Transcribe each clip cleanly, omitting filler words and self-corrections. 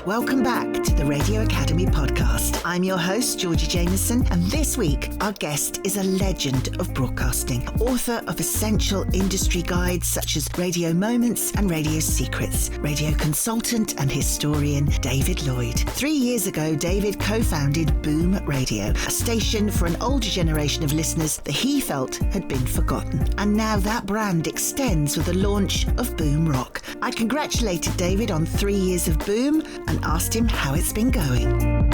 Welcome back to the Radio Academy podcast. I'm your host, Georgy Jamieson, and this week our guest is a legend of broadcasting, author of essential industry guides such as Radio Moments and Radio Secrets, radio consultant and historian David Lloyd. 3 years ago, David co-founded Boom Radio, a station for an older generation of listeners that he felt had been forgotten. And now that brand extends with the launch of Boom Rock. I congratulated David on 3 years of Boom and asked him how it's been going.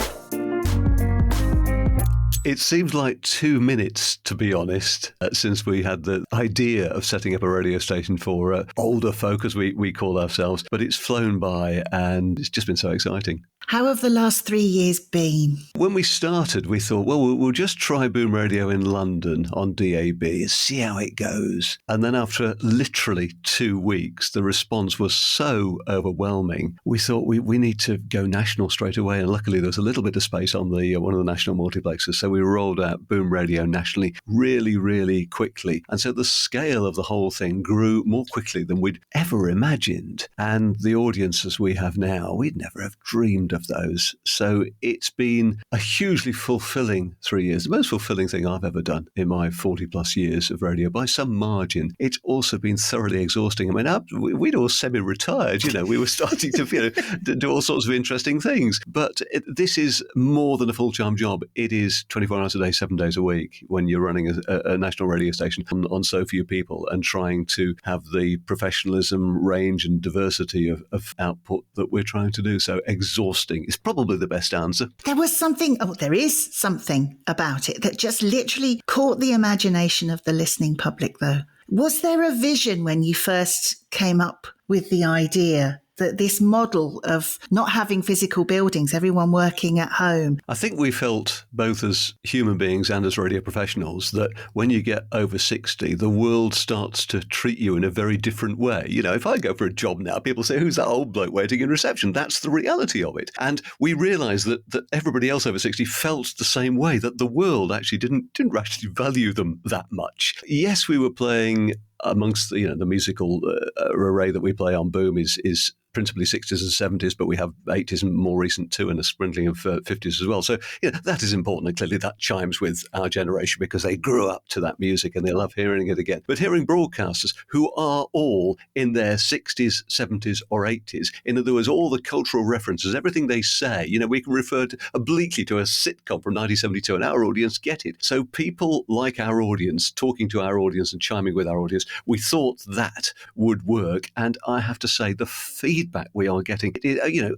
It seems like 2 minutes, to be honest, since we had the idea of setting up a radio station for older folk, as we call ourselves. But it's flown by and it's just been so exciting. How have the last 3 years been? When we started, we thought, well, we'll just try Boom Radio in London on DAB, see how it goes. And then after literally 2 weeks, the response was so overwhelming. We thought we need to go national straight away. And luckily, there was a little bit of space on the one of the national multiplexes. So we rolled out Boom Radio nationally really, really quickly. And so the scale of the whole thing grew more quickly than we'd ever imagined. And the audiences we have now, we'd never have dreamed of those. So it's been a hugely fulfilling 3 years, the most fulfilling thing I've ever done in my 40 plus years of radio by some margin. It's also been thoroughly exhausting. I mean, we'd all semi-retired, we were starting to do all sorts of interesting things. But this is more than a full-time job. It is 24 hours a day, 7 days a week when you're running a national radio station on so few people and trying to have the professionalism, range and diversity of output that we're trying to do. So exhausting is probably the best answer. There is something about it that just literally caught the imagination of the listening public, though. Was there a vision when you first came up with the idea that this model of not having physical buildings, everyone working at home? I think we felt, both as human beings and as radio professionals, that when you get over 60, the world starts to treat you in a very different way. If I go for a job now, people say, who's that old bloke waiting in reception? That's the reality of it. And we realised that everybody else over 60 felt the same way, that the world actually didn't actually value them that much. Yes, we were playing amongst the musical array that we play on Boom is principally 60s and 70s, but we have 80s and more recent too, and a sprinkling of 50s as well. So that is important, and clearly that chimes with our generation because they grew up to that music and they love hearing it again. But hearing broadcasters who are all in their 60s, 70s or 80s, in other words, all the cultural references, everything they say, we can refer obliquely to a sitcom from 1972 and our audience get it. So people like our audience, talking to our audience and chiming with our audience, we thought that would work. And I have to say, the feedback we are getting,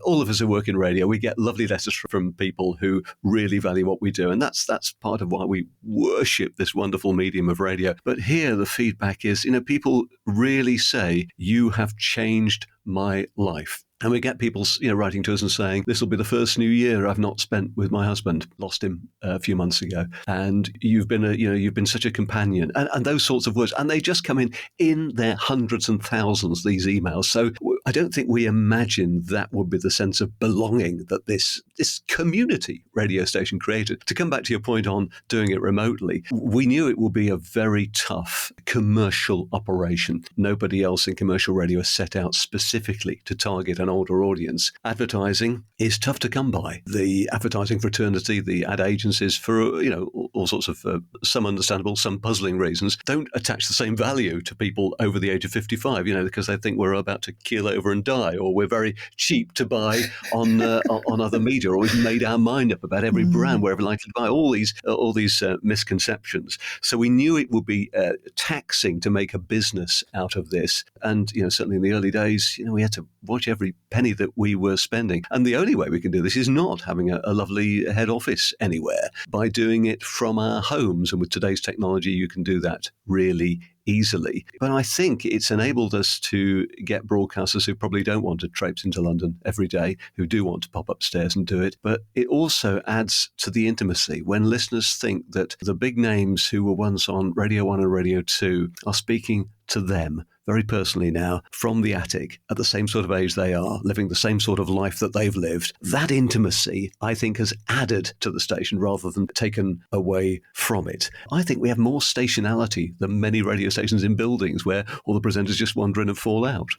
all of us who work in radio, we get lovely letters from people who really value what we do. And that's part of why we worship this wonderful medium of radio. But here the feedback is, people really say, you have changed my life. And we get people, writing to us and saying, this will be the first new year I've not spent with my husband. Lost him a few months ago. And you've been such a companion and those sorts of words. And they just come in their hundreds and thousands, these emails. So I don't think we imagined that would be the sense of belonging that this community radio station created. To come back to your point on doing it remotely, we knew it would be a very tough commercial operation. Nobody else in commercial radio has set out specifically to target an older audience. Advertising is tough to come by. The advertising fraternity, the ad agencies, for all sorts of some understandable, some puzzling reasons, don't attach the same value to people over the age of 55. Because they think we're about to keel over and die, or we're very cheap to buy on other media, or we've made our mind up about every brand we're ever likely to buy. All these misconceptions. So we knew it would be taxing to make a business out of this, and certainly in the early days, we had to watch every penny that we were spending. And the only way we can do this is not having a lovely head office anywhere, by doing it from our homes. And with today's technology, you can do that really easily. But I think it's enabled us to get broadcasters who probably don't want to traipse into London every day, who do want to pop upstairs and do it. But it also adds to the intimacy when listeners think that the big names who were once on Radio 1 and Radio 2 are speaking to them, very personally now from the attic at the same sort of age they are, living the same sort of life that they've lived. That intimacy, I think, has added to the station rather than taken away from it. I think we have more stationality than many radio stations in buildings where all the presenters just wander in and fall out.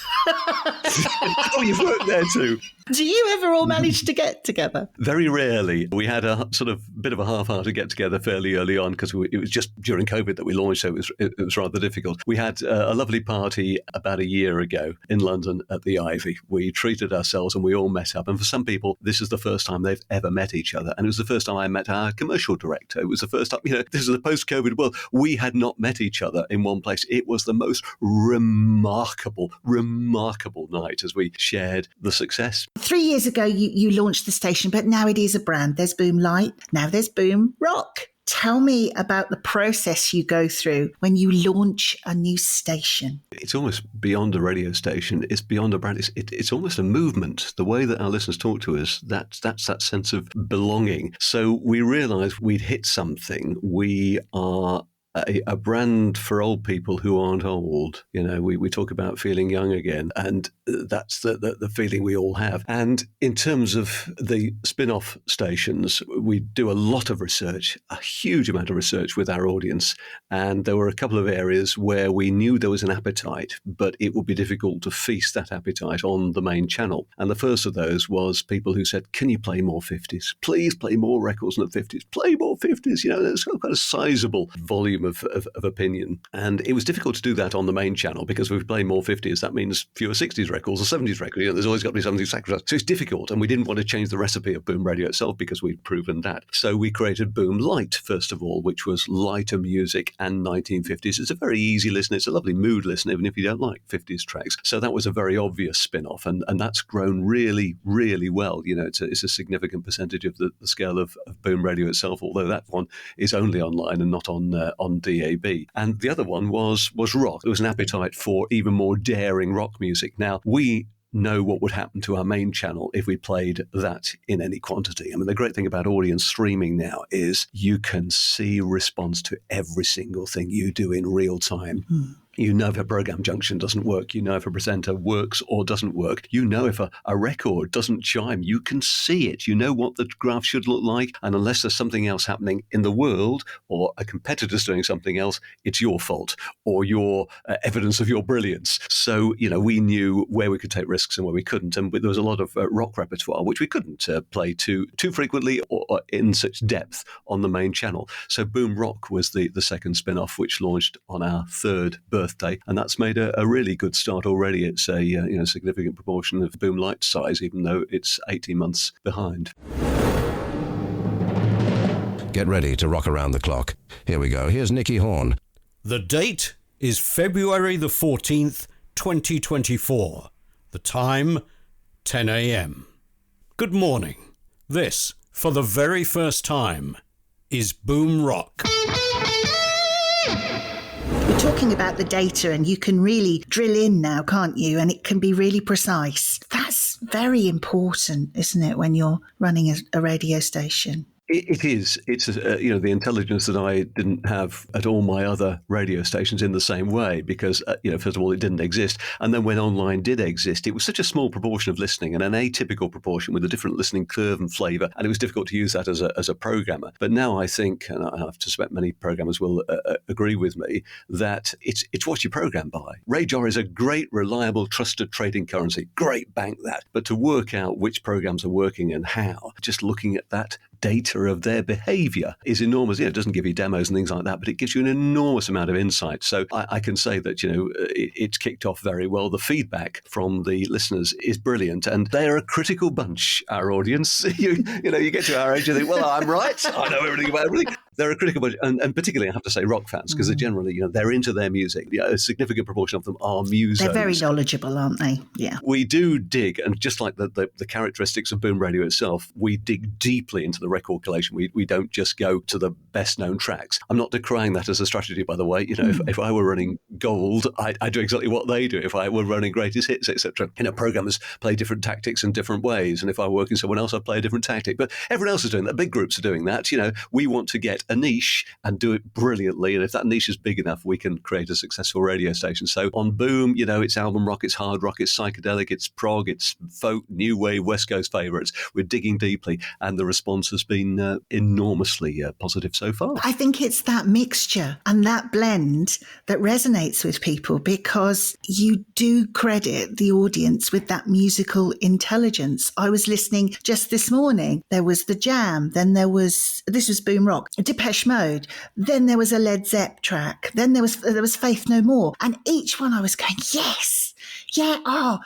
Oh, you've worked there too. Do you ever all manage to get together? Very rarely. We had a sort of bit of a half-hearted get-together fairly early on because it was just during COVID that we launched, so it was rather difficult. We had a lovely party about a year ago in London at the Ivy. We treated ourselves and we all met up. And for some people, this is the first time they've ever met each other. And it was the first time I met our commercial director. It was the first time, this is the post-COVID world. We had not met each other in one place. It was the most remarkable night as we shared the success. 3 years ago, you launched the station, but now it is a brand. There's Boom Light, now there's Boom Rock. Tell me about the process you go through when you launch a new station. It's almost beyond a radio station. It's beyond a brand. It's almost a movement. The way that our listeners talk to us, that's that sense of belonging. So we realised we'd hit something. We are a brand for old people who aren't old. We talk about feeling young again, and that's the feeling we all have. And in terms of the spin-off stations, we do a lot of research, a huge amount of research with our audience. And there were a couple of areas where we knew there was an appetite, but it would be difficult to feast that appetite on the main channel. And the first of those was people who said, can you play more 50s? Please play more records than the 50s. Play more 50s. There's quite a sizable volume of opinion. And it was difficult to do that on the main channel because if we play more 50s, that means fewer 60s records or 70s records. There's always got to be something sacrificed. So it's difficult. And we didn't want to change the recipe of Boom Radio itself because we'd proven that. So we created Boom Light, first of all, which was lighter music and 1950s. It's a very easy listen. It's a lovely mood listen, even if you don't like 50s tracks. So that was a very obvious spin-off. And that's grown really, really well. It's a significant percentage of the scale of Boom Radio itself, although that one is only online and not on DAB. And the other one was rock. There was an appetite for even more daring rock music. Now, we know what would happen to our main channel if we played that in any quantity. I mean, the great thing about audience streaming now is you can see response to every single thing you do in real time. You know if a program junction doesn't work. You know if a presenter works or doesn't work. You know if a record doesn't chime. You can see it. You know what the graph should look like. And unless there's something else happening in the world or a competitor's doing something else, it's your fault or your evidence of your brilliance. So, we knew where we could take risks and where we couldn't. And there was a lot of rock repertoire, which we couldn't play too frequently or in such depth on the main channel. So Boom Rock was the second spin-off, which launched on our third birthday, and that's made a really good start already. It's a significant proportion of Boom Light's size, even though it's 18 months behind. Get ready to rock around the clock. Here we go. Here's Nicky Horn. The date is February the 14th, 2024. The time, 10 a.m. Good morning. This, for the very first time, is Boom Rock. We're talking about the data, and you can really drill in now, can't you? And it can be really precise. That's very important, isn't it, when you're running a radio station? It is. It's the intelligence that I didn't have at all my other radio stations in the same way because, first of all, it didn't exist. And then when online did exist, it was such a small proportion of listening and an atypical proportion with a different listening curve and flavour. And it was difficult to use that as a programmer. But now I think, and I suspect many programmers will agree with me, that it's what you program by. RAJAR is a great, reliable, trusted trading currency. Great, bank that. But to work out which programs are working and how, just looking at that data of their behaviour is enormous. It doesn't give you demos and things like that, but it gives you an enormous amount of insight. So I can say that, it's kicked off very well. The feedback from the listeners is brilliant, and they're a critical bunch, our audience. You get to our age and think, well, I'm right. I know everything about everything. They're a critical bunch, and particularly, I have to say, rock fans, because they're generally, they're into their music. A significant proportion of them are musos. They're very knowledgeable, aren't they? Yeah. We do dig, and just like the characteristics of Boom Radio itself, we dig deeply into the record collection. We don't just go to the best-known tracks. I'm not decrying that as a strategy, by the way. If I were running Gold, I'd do exactly what they do. If I were running Greatest Hits, etc., programmers play different tactics in different ways, and if I were working someone else, I'd play a different tactic. But everyone else is doing that. Big groups are doing that. We want to get get a niche and do it brilliantly. And if that niche is big enough, we can create a successful radio station. So on Boom, it's album rock, it's hard rock, it's psychedelic, it's prog, it's folk, new wave, West Coast favourites. We're digging deeply, and the response has been enormously positive so far. I think it's that mixture and that blend that resonates with people, because you do credit the audience with that musical intelligence. I was listening just this morning. There was The Jam, then this was Boom Rock, Depeche Mode, then there was a Led Zepp track, then there was Faith No More, and each one I was going, yes, yeah,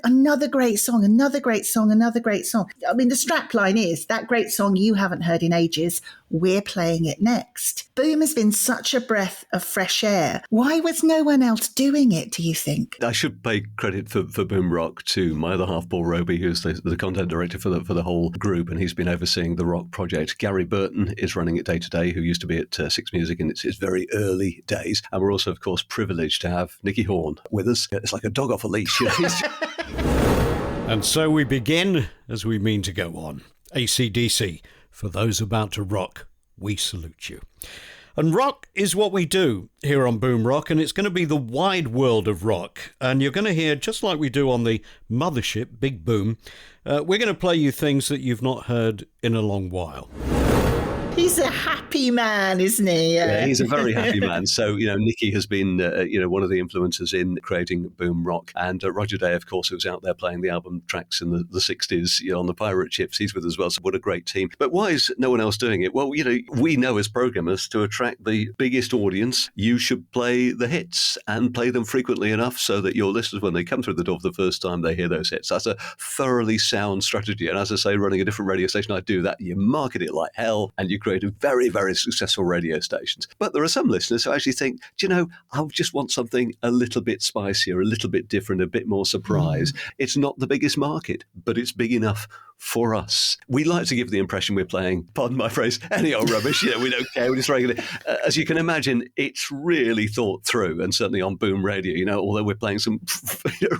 another great song, another great song, another great song. I mean, the strapline is that great song you haven't heard in ages, we're playing it next. Boom has been such a breath of fresh air. Why was no one else doing it, do you think? I should pay credit for Boom Rock to my other half, Paul Roby, who's the content director for the whole group, and he's been overseeing the rock project. Gary Burton is running it day to day, who used to be at Six Music in its very early days. And we're also, of course, privileged to have Nicky Horn with us. It's like a dog off a leash. And so we begin as we mean to go on. AC/DC. For those about to rock, we salute you. And rock is what we do here on Boom Rock, and it's going to be the wide world of rock. And you're going to hear, just like we do on the mothership, Big Boom, we're going to play you things that you've not heard in a long while. He's a happy man, isn't he? Yeah, he's a very happy man. So, Nicky has been, one of the influencers in creating Boom Rock. And Roger Day, of course, who was out there playing the album tracks in the 60s, on the pirate ships, he's with us as well. So what a great team. But why is no one else doing it? Well, we know as programmers, to attract the biggest audience, you should play the hits and play them frequently enough so that your listeners, when they come through the door for the first time, they hear those hits. That's a thoroughly sound strategy. And as I say, running a different radio station, I do that. You market it like hell, and you create very, very successful radio stations. But there are some listeners who actually think, I just want something a little bit spicier, a little bit different, a bit more surprise. It's not the biggest market, but it's big enough for us. We like to give the impression we're playing, pardon my phrase, any old rubbish. We don't care. We're just regular. As you can imagine, it's really thought through, and certainly on Boom Radio, although we're playing some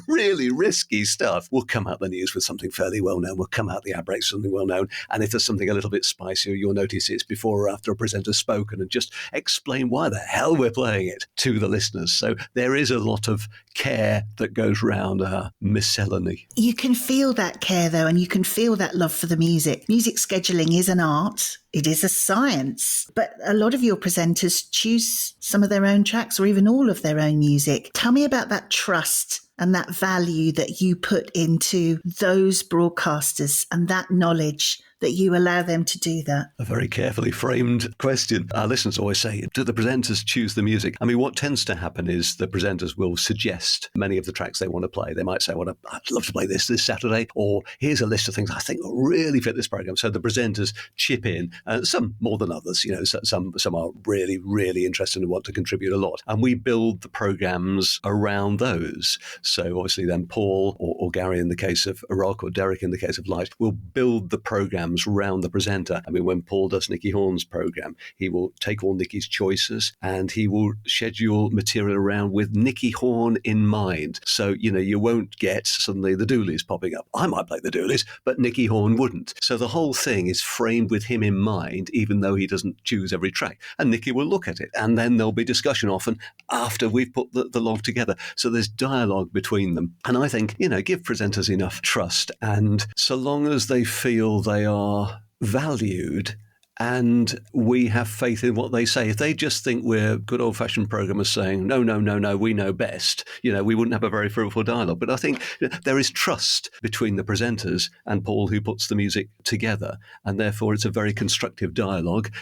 really risky stuff, we'll come out the news with something fairly well known. We'll come out the ad breaks with something well known, and if there's something a little bit spicier, you'll notice it's before or after a presenter's spoken, and just explain why the hell we're playing it to the listeners. So there is a lot of care that goes round our miscellany. You can feel that care, though, and you can feel that love for the music. Music scheduling is an art. It is a science. But a lot of your presenters choose some of their own tracks or even all of their own music. Tell me about that trust and that value that you put into those broadcasters and that knowledge that you allow them to do that? A very carefully framed question. Our listeners always say, do the presenters choose the music? I mean, what tends to happen is the presenters will suggest many of the tracks they want to play. They might say, well, I'd love to play this Saturday, or here's a list of things I think will really fit this program. So the presenters chip in, some more than others. Some are really, really interested and want to contribute a lot. And we build the programs around those. So obviously then Paul or Gary in the case of Rock, or Derek in the case of Light, will build the program round the presenter. I mean, when Paul does Nicky Horn's program, he will take all Nicky's choices and he will schedule material around with Nicky Horn in mind. So, you won't get suddenly the Dooleys popping up. I might play the Dooleys, but Nicky Horn wouldn't. So the whole thing is framed with him in mind, even though he doesn't choose every track. And Nicky will look at it, and then there'll be discussion often after we've put the log together. So there's dialogue between them. And I think, give presenters enough trust, and so long as they feel they are valued and we have faith in what they say. If they just think we're good old-fashioned programmers saying, no, we know best, we wouldn't have a very fruitful dialogue. But I think there is trust between the presenters and Paul, who puts the music together, and therefore it's a very constructive dialogue.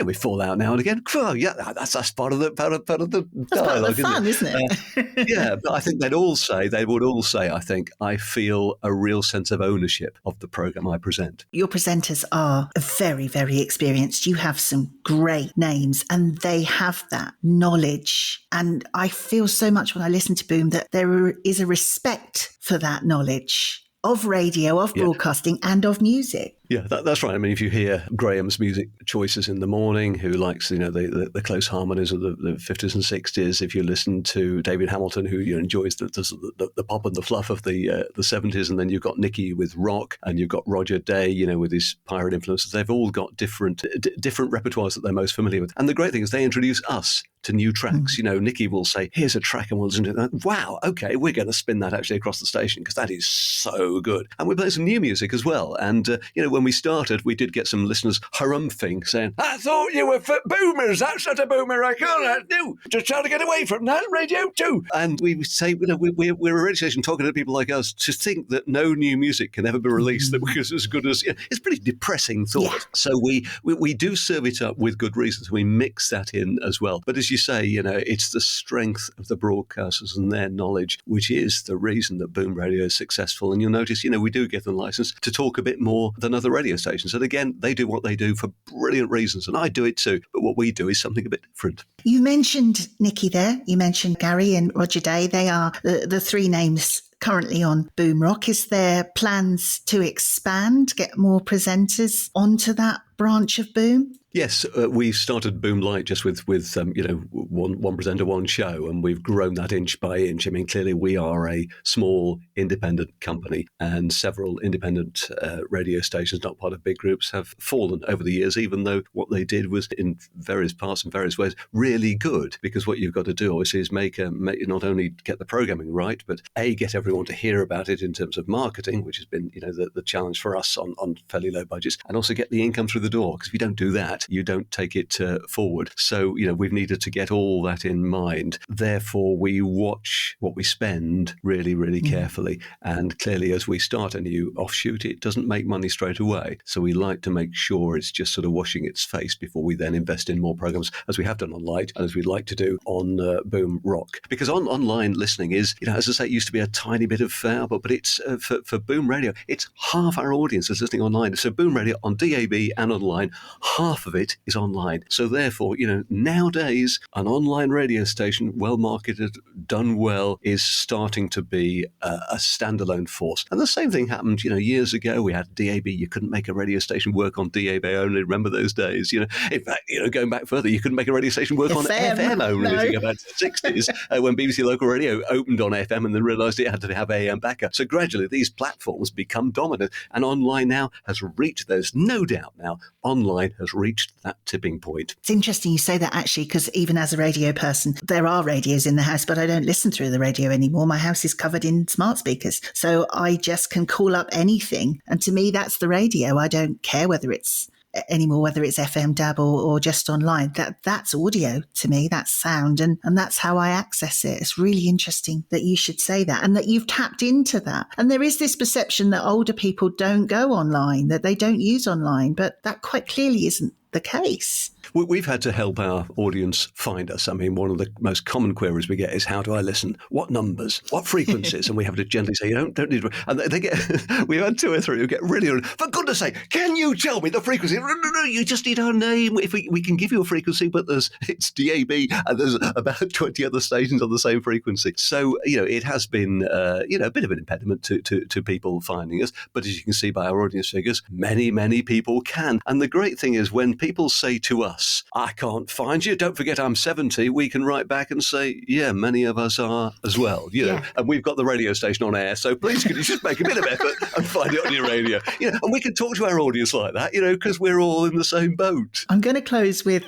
We fall out now and again. Well, yeah, that's part of the dialogue. That's part of the fun, isn't it? Yeah, but I think they would all say, I think, I feel a real sense of ownership of the program I present. Your presenters are very, very experienced. You have some great names, and they have that knowledge. And I feel so much when I listen to Boom that there is a respect for that knowledge of radio, of broadcasting, and of music. Yeah, that's right. I mean, if you hear Graham's music choices in the morning, who likes, the close harmonies of the 50s and 60s, if you listen to David Hamilton, who enjoys the pop and the fluff of the 70s, and then you've got Nicky with rock, and you've got Roger Day, with his pirate influences, they've all got different repertoires that they're most familiar with. And the great thing is they introduce us to new tracks. Nicky will say, here's a track, and we'll listen to that. Wow, okay, we're going to spin that actually across the station because that is so good. And we play some new music as well. And, when we started, we did get some listeners harumphing, saying, I thought you were for boomers. That's not a boomer record. No, just trying to get away from that radio too. And we would say, we're a radio station talking to people like us to think that no new music can ever be released that was as good as, it's a pretty depressing thought. Yeah. So we do serve it up with good reasons. We mix that in as well. But as you say, it's the strength of the broadcasters and their knowledge, which is the reason that Boom Radio is successful. And you'll notice, we do give them license to talk a bit more than other radio stations. And again, they do what they do for brilliant reasons. And I do it too. But what we do is something a bit different. You mentioned Nicky there. You mentioned Gary and Roger Day. They are the three names currently on Boom Rock. Is there plans to expand, get more presenters onto that branch of Boom? Yes, we've started Boom Light just with one presenter, one show, and we've grown that inch by inch. I mean, clearly we are a small independent company, and several independent radio stations, not part of big groups, have fallen over the years, even though what they did was in various parts and various ways really good. Because what you've got to do, obviously, is make not only get the programming right, but get everyone to hear about it in terms of marketing, which has been the challenge for us on fairly low budgets, and also get the income through the door. Because if you don't do that, you don't take it forward. So, we've needed to get all that in mind. Therefore, we watch what we spend really, really carefully. And clearly, as we start a new offshoot, it doesn't make money straight away. So we like to make sure it's just sort of washing its face before we then invest in more programs, as we have done on Light and as we'd like to do on Boom Rock. Because online listening is, as I say, it used to be a tiny bit of but it's for Boom Radio, it's half our audience is listening online. So Boom Radio on DAB and online, half of it is online. So therefore, nowadays, an online radio station, well marketed, done well, is starting to be a standalone force. And the same thing happened, years ago. We had DAB. You couldn't make a radio station work on DAB only. Remember those days? In fact, going back further, you couldn't make a radio station work on FM only. If you go back to the 60s, when BBC Local Radio opened on FM and then realised it had to have AM backup. So gradually, these platforms become dominant, and online now has reached. There's no doubt now, online has reached that tipping point. It's interesting you say that, actually, because even as a radio person, there are radios in the house, but I don't listen through the radio anymore. My house is covered in smart speakers, so I just can call up anything. And to me, that's the radio. I don't care whether it's FM, DAB or just online. That's audio to me, that's sound, and that's how I access it. It's really interesting that you should say that and that you've tapped into that. And there is this perception that older people don't go online, that they don't use online, but that quite clearly isn't the case. We've had to help our audience find us. I mean, one of the most common queries we get is, how do I listen? What numbers? What frequencies? And we have to gently say, you don't need to. And they get, we've had two or three who get really, for goodness sake, can you tell me the frequency? No, you just need our name. If we can give you a frequency, but it's DAB and there's about 20 other stations on the same frequency. So, it has been, a bit of an impediment to people finding us. But as you can see by our audience figures, many, many people can. And the great thing is, when people say to us, I can't find you, don't forget I'm 70, we can write back and say, yeah, many of us are as well, and we've got the radio station on air, so please could you just make a bit of effort and find it on your radio, and we can talk to our audience like that, because we're all in the same boat. I'm going to close with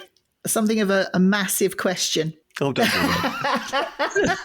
something of a massive question. Oh, don't do that.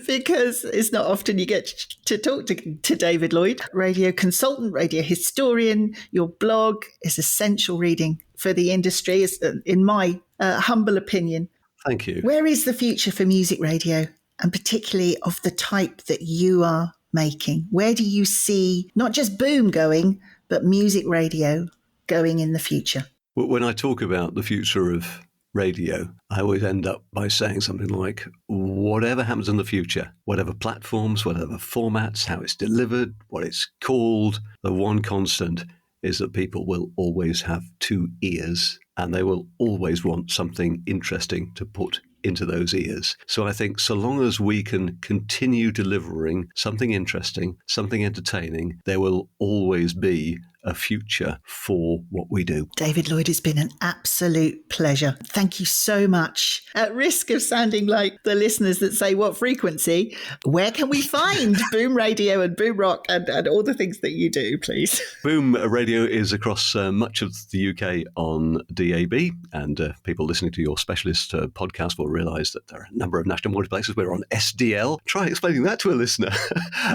Because it's not often you get to talk to David Lloyd, radio consultant, radio historian. Your blog is essential reading for the industry, in my humble opinion. Thank you. Where is the future for music radio, and particularly of the type that you are making? Where do you see not just Boom going, but music radio going in the future? When I talk about the future of radio, I always end up by saying something like, whatever happens in the future, whatever platforms, whatever formats, how it's delivered, what it's called, the one constant is that people will always have two ears, and they will always want something interesting to put into those ears. So I think so long as we can continue delivering something interesting, something entertaining, there will always be a future for what we do. David Lloyd, it's been an absolute pleasure. Thank you so much. At risk of sounding like the listeners that say, what frequency? Where can we find Boom Radio and Boom Rock and all the things that you do, please? Boom Radio is across much of the UK on DAB, and people listening to your specialist podcast will realise that there are a number of national multiplexes. We're on SDL. Try explaining that to a listener.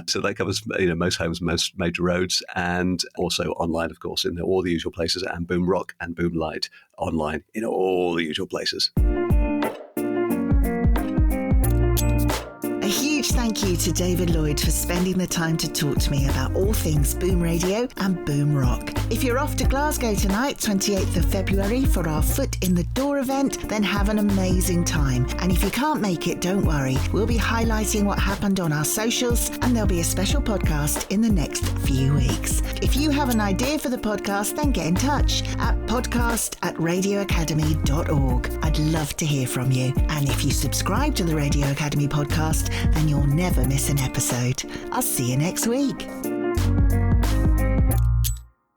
So that covers most homes, most major roads, and also online, of course, in all the usual places, and Boom Rock and Boom Light online in all the usual places. A huge thank you to David Lloyd for spending the time to talk to me about all things Boom Radio and Boom Rock. If you're off to Glasgow tonight, 28th of February, for our Foot in the Door event, then have an amazing time. And if you can't make it, don't worry. We'll be highlighting what happened on our socials, and there'll be a special podcast in the next few weeks. If you have an idea for the podcast, then get in touch at podcast@radioacademy.org. I'd love to hear from you. And if you subscribe to the Radio Academy podcast, then you'll never miss an episode. I'll see you next week.